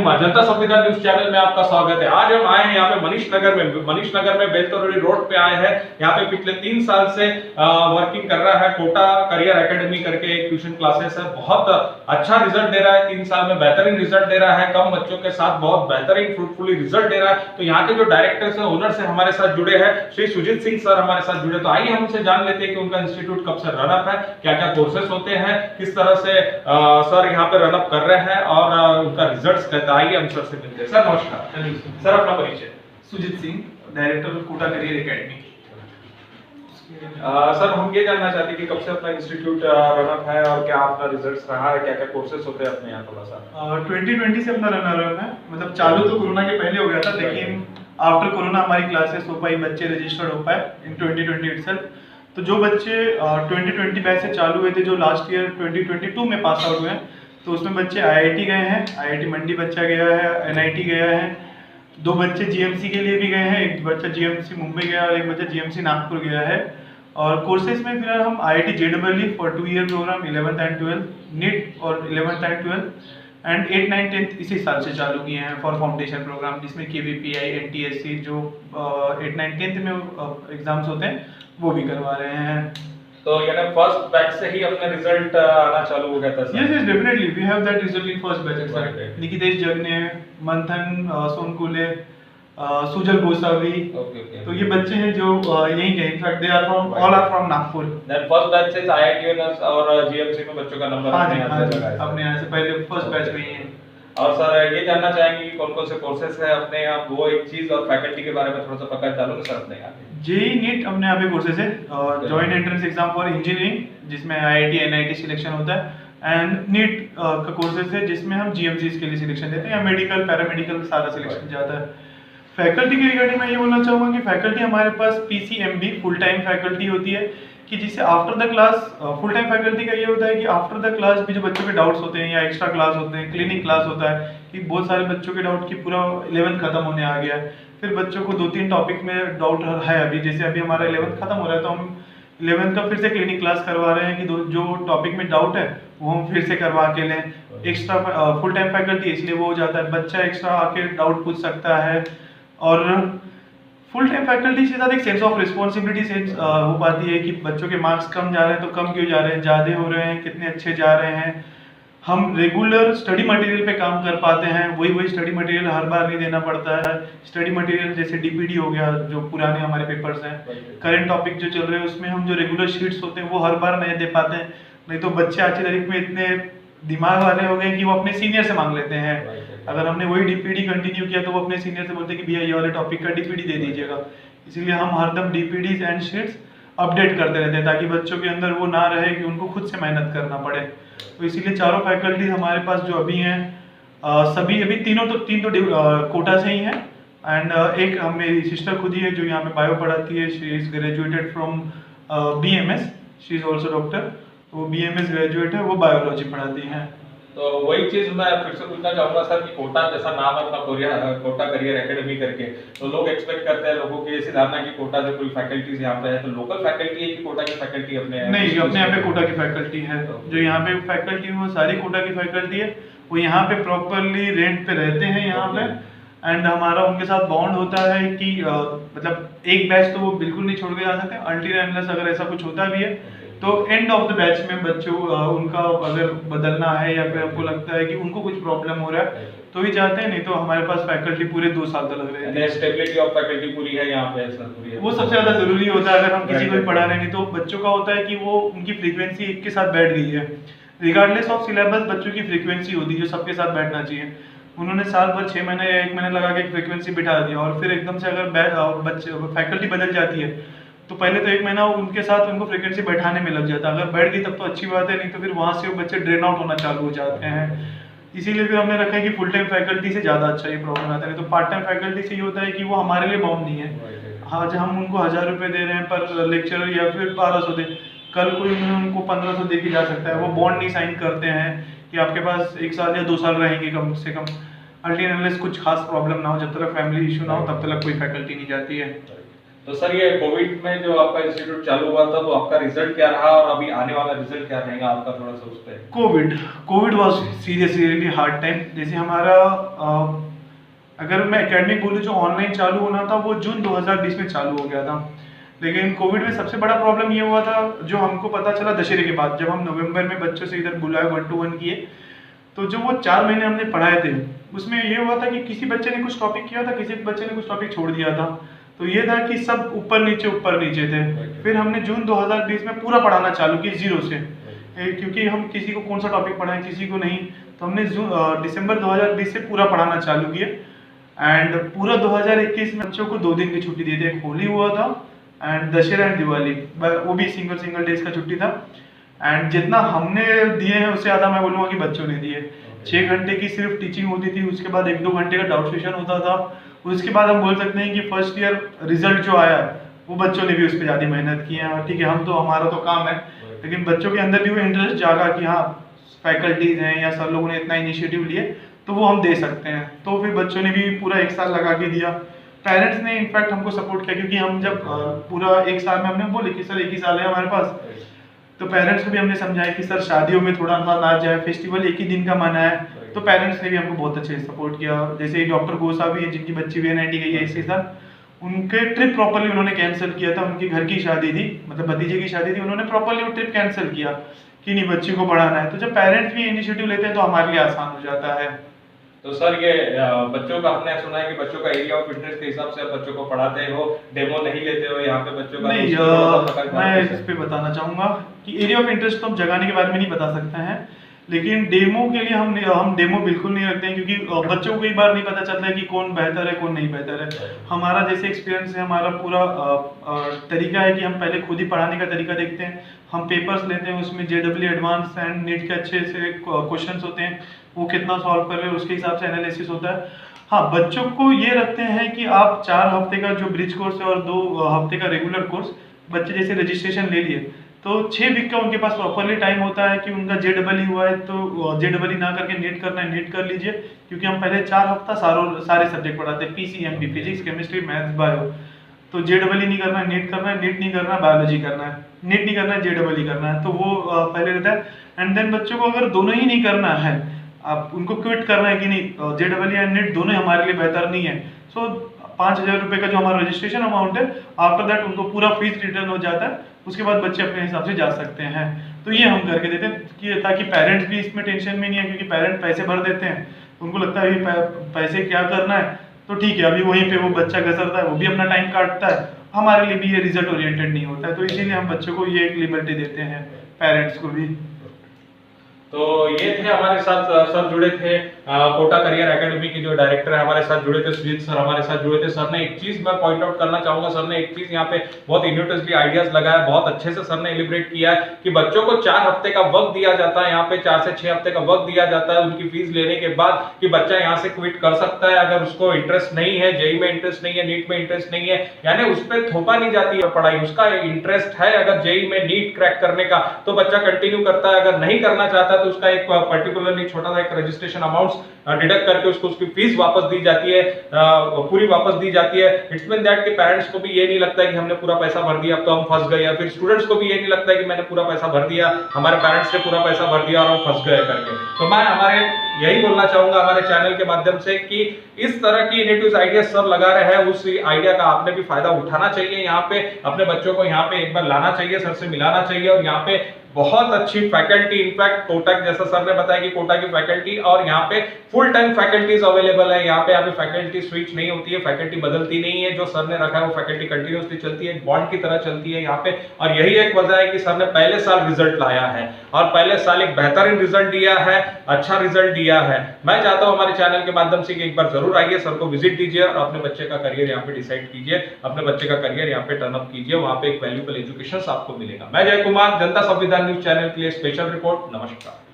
जनता संविधान news channel में आपका स्वागत है। आज हम आए हैं यहाँ पे मनीष नगर में बेलतरोड़ी रोड पे आए हैं। यहाँ पे पिछले 3 साल से वर्किंग कर रहा है कोटा करियर एकेडमी करके एक ट्यूशन क्लासेस है। बहुत अच्छा रिजल्ट दे रहा है, 3 साल में बेहतरीन रिजल्ट दे रहा है, कम बच्चों के साथ बहुत बेहतरीन फ्रूटफुली रिजल्ट दे रहा है। तो यहाँ के जो डायरेक्टर्स है, ओनर से हमारे साथ जुड़े हैं, श्री सुजीत सिंह सर हमारे साथ जुड़े। तो आइए हम उनसे जान लेते हैं कि उनका इंस्टीट्यूट कब से रनअप है, क्या क्या कोर्सेस होते हैं, किस तरह से सर यहाँ पे रनअप कर रहे हैं और उनका रिजल्ट कहता है। आइए हम सर से मिलते हैं। सर नमस्कार। सर अपना परिचय। Sujit Singh, director Kota career academy. Sir हम ये जानना चाहते हैं कि कब से अपना इंस्टीट्यूट रनअप है और क्या अपना रिजल्ट्स रहा है, क्या क्या कोर्सेस होते हैं अपने यहाँ थोड़ा सा। 2020 से अपना रनअप है, मतलब चालू तो कोरोना के पहले हो गया था, लेकिन आफ्टर कोरोना हमारी क्लासेस हो पाई, बच्चे रजिस्टर्ड हो पाए इन 2020 इटसेल्फ। तो जो बच्चे 2020 बैच से चालू हुए थे, जो लास्ट ईयर 2022 में पास आउट हुए हैं, तो उसमें बच्चे IIT गए हैं, IIT मंडी बच्चा गया है, NIT गया है, 2 बच्चे GMC के लिए भी गए हैं, एक बच्चा GMC मुंबई गया और एक बच्चा GMC नागपुर गया है। और कोर्सेज में फिलहाल हम IIT JEE for 2 year programme 11th and 12th, NEET और 11th and 12th and 8, 9, 10th इसी साल से चालू किए हैं फॉर फाउंडेशन प्रोग्राम, जिसमें KVPI NTSC जो 8, 9, 10th में एग्जाम्स होते हैं वो भी करवा रहे हैं। तो यानी फर्स्ट बैच से ही अपना रिजल्ट आना चालू हो गया था sir. Yes, definitely we have that result in first batch itself. Right. निकितेश जगने, मंथन सोनकुले, सुजल गोसावी, ओके। तो ये बच्चे हैं जो यहीं के, in fact they are from all are from Nagpur. Then first batch से IIT ओनर्स और GMC में बच्चों का नंबर हाँ अपने जी, यहाँ हाँ से जी, लगा है। अपने यहाँ से पहले फर्स्ट बैच में ही है। और सर ये जानना चाहेंगे कि कौन कौन से कोर्सेज है अपने यहाँ, वो एक चीज और फैकल्टी के बारे में थोड़ा सा पकड़ डालोगे सर अपने यहाँ। JEE नीट अपने यहाँ पे कोर्सेज है, joint entrance exam for engineering जिसमें IIT NIT सिलेक्शन होता है, एंड नीट का कोर्सेज है जिसमें हम GMCs के लिए सिलेक्शन देते हैं, या मेडिकल पैरामेडिकल सारा सिलेक्शन जाता है। फैकल्टी की रिगार्डिंग मैं ये बोलना चाहूँगा कि फैकल्टी हमारे पास PCMB फुल टाइम फैकल्टी होती है, कि जिससे after the class full time faculty का ये होता है कि आफ्टर द क्लास भी जो बच्चों के डाउट्स होते हैं या एक्स्ट्रा क्लास होते हैं, क्लिनिक क्लास होता है, कि बहुत सारे बच्चों के डाउट की पूरा 11th खत्म होने आ गया है, फिर बच्चों को 2-3 टॉपिक में डाउट है अभी, जैसे अभी हमारा 11th खत्म हो रहा है तो हम 11th का फिर से क्लिनिक क्लास करवा रहे हैं कि जो टॉपिक में डाउट है वो हम फिर से करवा के लें। एक्स्ट्रा फुल टाइम फैकल्टी इसलिए वो हो जाता है, बच्चा एक्स्ट्रा आके डाउट पूछ सकता है, और फुल टाइम फैकल्टी के साथ एक सेंस ऑफ रिस्पॉन्सिबिलिटी सेंस हो पाती है कि बच्चों के मार्क्स कम जा रहे हैं तो कम क्यों जा रहे हैं, ज़्यादा हो रहे हैं, कितने अच्छे जा रहे हैं। हम रेगुलर स्टडी मटेरियल पे काम कर पाते हैं, वही स्टडी मटेरियल हर बार नहीं देना पड़ता है। स्टडी मटेरियल जैसे DPD हो गया, जो पुराने हमारे पेपर्स हैं, करंट टॉपिक जो चल रहे हैं उसमें हम जो रेगुलर शीट्स होते हैं वो हर बार नहीं दे पाते हैं, नहीं तो बच्चे आज की तारीख में इतने दिमाग वाले हो गए कि वो अपने सीनियर से मांग लेते हैं। अगर हमने वही DPD कंटिन्यू किया तो वो अपने सीनियर से बोलते हैं कि भैया ये वाले टॉपिक का DPD दे दीजिएगा। इसीलिए हम हरदम DPDs एंड शीट्स अपडेट करते रहते हैं, ताकि बच्चों के अंदर वो ना रहे कि उनको खुद से मेहनत करना पड़े। तो इसीलिए चारों फैकल्टी हमारे पास जो अभी हैं, सभी अभी तीन तो कोटा से ही हैं, एंड एक मेरी सिस्टर खुद ही है जो यहाँ पे बायो पढ़ाती है। She is graduated from BMS, she is also doctor, वो BMS ग्रेजुएट है, वो बायोलॉजी पढ़ाती हैं। तो वही चीज मैं फिर से पूछना चाहूंगा सर कि कोटा जैसा नाम है अपना कोटा करियर एकेडमी करके, तो लोग एक्सपेक्ट करते हैं, लोगों की ऐसी धारणा कि कोटा से कोई फैकल्टीज यहाँ पे है, तो लोकल फैकल्टी है कि कोटा की फैकल्टी अपने नहीं, अपने यहाँ पे कोटा की फैकल्टी है। जो यहाँ पे फैकल्टी है वो सारी कोटा की फैकल्टी है, वो यहाँ पे प्रॉपरली रेंट पे रहते हैं यहाँ पे, एंड हमारा उनके साथ बॉन्ड होता है कि मतलब एक बैच तो वो बिल्कुल नहीं छोड़ के जा सकते, अनटिल अनलेस अगर ऐसा कुछ होता भी है तो एंड ऑफ द बैच में बच्चों उनका अगर बदलना है या फिर हमको लगता है कि उनको कुछ प्रॉब्लम हो रहा है तो ही जाते हैं, नहीं तो हमारे पास फैकल्टी पूरे 2 साल तक लग रहे हैं। स्टेबिलिटी ऑफ फैकल्टी पूरी है यहाँ पे सर, पूरी है। वो सबसे ज्यादा जरूरी होता है। अगर हम किसी को भी पढ़ा रहे हैं, नहीं तो बच्चों का होता है कि वो उनकी फ्रीक्वेंसी एक के साथ बैठ गई है, रिगार्डलेस ऑफ सिलेबस बच्चों की फ्रीक्वेंसी होती है जो सबके साथ बैठना चाहिए। उन्होंने साल भर 6 महीने या 1 महीने लगा के फ्रीक्वेंसी बिठा दिया, और फिर एकदम से अगर बच्चे फैकल्टी बदल जाती है तो पहले तो 1 महीना उनके साथ उनको फ्रीक्वेंसी बैठाने में लग जाता है, अगर बैठ गई तब तो अच्छी बात है, नहीं तो फिर वहाँ से वो बच्चे ड्रेन आउट होना चालू हो जाते हैं। इसीलिए फिर हमने रखा है कि फुल टाइम फैकल्टी से ज़्यादा अच्छा ये प्रॉब्लम आता है, नहीं तो पार्ट टाइम फैकल्टी से ये होता है कि वो हमारे लिए बाउंड नहीं है। हाँ, जब हम उनको 1000 रुपये दे रहे हैं पर लेक्चर या फिर 1200 दे, कल कोई उनको 1500 दे के जा सकता है, वो बॉन्ड नहीं साइन करते हैं कि आपके पास 1 साल या 2 साल रहेंगे कम से कम, अनटिल अनलेस कुछ खास प्रॉब्लम ना हो, जब तक फैमिली इशू ना हो तब तक कोई फैकल्टी नहीं जाती है। तो सर ये कोविड में जो आपका इंस्टीट्यूट चालू हुआ था तो आपका रिजल्ट क्या रहा और अभी आने वाला रिजल्ट क्या रहेगा आपका, थोड़ा सा उस पर। Covid was seriously hard time. जैसे हमारा अगर मैं एकेडमिक बोलूँ जो ऑनलाइन चालू होना था वो जून 2020 में चालू हो गया था। लेकिन कोविड में सबसे बड़ा प्रॉब्लम ये हुआ था जो हमको पता चला दशहरे के बाद, जब हम नवंबर में बच्चों से इधर बुलाए 1-to-1 किए, तो जो वो 4 महीने हमने पढ़ाए थे उसमें ये हुआ था कि किसी बच्चे ने कुछ टॉपिक किया था, किसी बच्चे ने कुछ टॉपिक छोड़ दिया था। तो ये था कि सब ऊपर नीचे थे। फिर हमने जून 2020 में पूरा पढ़ाना चालू किया जीरो से, क्योंकि हम किसी को कौन सा टॉपिक पढ़ाएं किसी को नहीं। तो हमने दिसंबर 2020 से पूरा पढ़ाना चालू किया एंड पूरा 2021 में बच्चों को 2 दिन की छुट्टी दी थी। एक होली हुआ था एंड दशहरा एंड दिवाली, वो भी सिंगल डेज का छुट्टी था। एंड जितना हमने दिए हैं उससे ज़्यादा मैं बोलूँगा कि बच्चों ने दिए। 6 घंटे की सिर्फ टीचिंग होती थी, उसके बाद 1-2 घंटे का डाउट सेशन होता था। उसके बाद हम बोल सकते हैं कि फर्स्ट ईयर रिजल्ट जो आया वो बच्चों ने भी उस पर ज़्यादा मेहनत की है। ठीक है, हमारा तो काम है, लेकिन बच्चों के अंदर भी वो इंटरेस्ट जागा कि हाँ फैकल्टीज हैं या सर लोगों ने इतना इनिशिएटिव लिए तो वो हम दे सकते हैं। तो फिर बच्चों ने भी पूरा 1 साल लगा के दिया। पेरेंट्स ने इनफैक्ट हमको सपोर्ट किया, क्योंकि हम जब पूरा 1 साल में हमने बोले कि सर 1 ही साल है हमारे पास, तो पेरेंट्स को भी हमने समझाया कि सर शादियों में थोड़ा ना जाए, फेस्टिवल 1 ही दिन का मना है। तो पेरेंट्स ने भी हमको बहुत अच्छे से सपोर्ट किया। जैसे डॉक्टर गोसा भी है जिनकी बच्ची VNIT गई है इसी साल, उनके ट्रिप प्रॉपर्ली उन्होंने कैंसिल किया था। उनकी घर की शादी थी, मतलब भतीजे की शादी थी, उन्होंने प्रॉपर्ली वो ट्रिप कैंसिल किया कि नहीं बच्ची को पढ़ाना है। तो जब पेरेंट्स भी इनिशिएटिव लेते हैं तो हमारे लिए आसान हो जाता है। तो सर ये बच्चों का हमने सुना है कि बच्चों का एरिया ऑफ इंटरेस्ट के हिसाब से आप बच्चों को पढ़ाते हो, डेमो नहीं लेते हो यहाँ पे बच्चों का? नहीं, मैं इस पे बताना चाहूँगा कि एरिया ऑफ इंटरेस्ट तो हम जगाने के बारे में नहीं बता सकते हैं, लेकिन डेमो के लिए हम डेमो बिल्कुल नहीं रखते हैं, क्योंकि बच्चों को कई बार नहीं पता चलता है कि कौन बेहतर है कौन नहीं बेहतर है। हमारा जैसे एक्सपीरियंस है, हमारा पूरा तरीका है कि हम पहले खुद ही पढ़ाने का तरीका देखते हैं। हम पेपर्स लेते हैं, उसमें JEE एडवांस एंड नीट के अच्छे से क्वेश्चंस होते हैं, वो कितना सॉल्व कर रहे हैं उसके हिसाब से एनालिसिस होता है। हाँ, बच्चों को ये रखते हैं कि आप 4 हफ्ते का जो ब्रिज कोर्स है और 2 हफ्ते का रेगुलर कोर्स, बच्चे जैसे रजिस्ट्रेशन ले लिए तो 6 वीक का उनके पास प्रॉपरली टाइम होता है कि उनका JEE हुआ है तो JEE ना करके नीट करना है नीट कर लीजिए, क्योंकि हम पहले 4 हफ्ता सारे सब्जेक्ट पढ़ाते हैं, PCMB physics chemistry maths bio. तो JEE नहीं करना है नीट करना है, नीट नहीं करना बायोलॉजी करना है, नीट नहीं करना है JEE करना है, तो वो पहले रहता है। एंड देन बच्चों को अगर दोनों ही नहीं करना है, आप उनको क्विट करना है कि नहीं JEE एंड नीट दोनों हमारे लिए बेहतर नहीं है, सो 5,000 रुपये का जो हमारा रजिस्ट्रेशन अमाउंट है, आफ्टर दैट उनको पूरा फीस रिटर्न हो जाता है। उसके बाद बच्चे अपने हिसाब से जा सकते हैं। तो ये हम करके देते हैं कि ताकि पेरेंट्स भी इसमें टेंशन में नहीं है, क्योंकि पेरेंट्स पैसे भर देते हैं, उनको लगता है अभी पैसे क्या करना है, तो ठीक है अभी वहीं पे वो बच्चा घसरता है, वो भी अपना टाइम काटता है, हमारे लिए भी ये रिजल्ट ओरिएंटेड नहीं होता है। तो इसीलिए हम बच्चों को ये एक लिबर्टी देते हैं, पेरेंट्स को भी। तो ये थे हमारे साथ सर जुड़े थे, कोटा करियर एकेडमी के जो डायरेक्टर है हमारे साथ जुड़े थे, सुजीत सर हमारे साथ जुड़े थे। सर ने एक चीज मैं पॉइंट आउट करना चाहूंगा, सर ने एक चीज यहाँ पे बहुत इन्यूटिवली आइडियाज लगाया, बहुत अच्छे से सर ने एलिब्रेट किया है कि बच्चों को 4 हफ्ते का वक्त दिया जाता है, यहाँ पे 4 से 6 हफ्ते का वक्त दिया जाता है उनकी फीस लेने के बाद, कि बच्चा यहाँ से क्विट कर सकता है अगर उसको इंटरेस्ट नहीं है, JEE में इंटरेस्ट नहीं है, नीट में इंटरेस्ट नहीं है, यानी उस पर थोपा नहीं जाती है पढ़ाई, उसका इंटरेस्ट है अगर JEE में नीट क्रैक करने का तो बच्चा कंटिन्यू करता है, अगर नहीं करना चाहता तो उसका एक पर्टिकुलरली छोटा सा एक रजिस्ट्रेशन अमाउंट डिडक्ट करके उसको उसकी फीस वापस दी जाती है, पूरी वापस दी जाती है। इट्स मीन दैट कि पेरेंट्स को भी ये नहीं लगता है कि हमने पूरा पैसा भर दिया अब तो हम फंस गए, या फिर स्टूडेंट्स को भी ये नहीं लगता है कि मैंने पूरा पैसा भर दिया, हमारे पेरेंट्स ने पूरा पैसा भर दिया और हम फंस गए करके। तो मैं हमारे यही बोलना चाहूंगा हमारे चैनल के माध्यम से कि इस तरह की इनोवेटिव आइडियाज सब लगा रहे हैं, उस आइडिया का आपने भी फायदा उठाना चाहिए, यहाँ पे अपने बच्चों को यहाँ पे एक बार लाना चाहिए, सर से मिलाना चाहिए। और यहाँ पे बहुत अच्छी फैकल्टी, इनफैक्ट कोटा जैसा सर ने बताया कि कोटा की फैकल्टी और यहाँ पे फुल टाइम फैकल्टीज अवेलेबल है, यहाँ पे फैकल्टी स्विच नहीं होती है, फैकल्टी बदलती नहीं है, जो सर ने रखा है वो फैकल्टी कंटिन्यूअसली चलती है, बॉन्ड की तरह चलती है यहाँ पे। और यही एक वजह है कि सर ने पहले साल रिजल्ट लाया है और पहले साल एक बेहतरीन रिजल्ट दिया है, अच्छा रिजल्ट दिया है। मैं चाहता हूँ हमारे चैनल के माध्यम से कि एक बार जरूर आइए, सर को विजिट दीजिए और अपने बच्चे का करियर यहाँ पे डिसाइड कीजिए, अपने बच्चे का करियर यहाँ पे टर्न अप कीजिए, वहां पे एक वैल्यूएबल एजुकेशन आपको मिलेगा। मैं जय कुमार, जनता संविधान न्यूज चैनल के लिए स्पेशल रिपोर्ट। नमस्कार।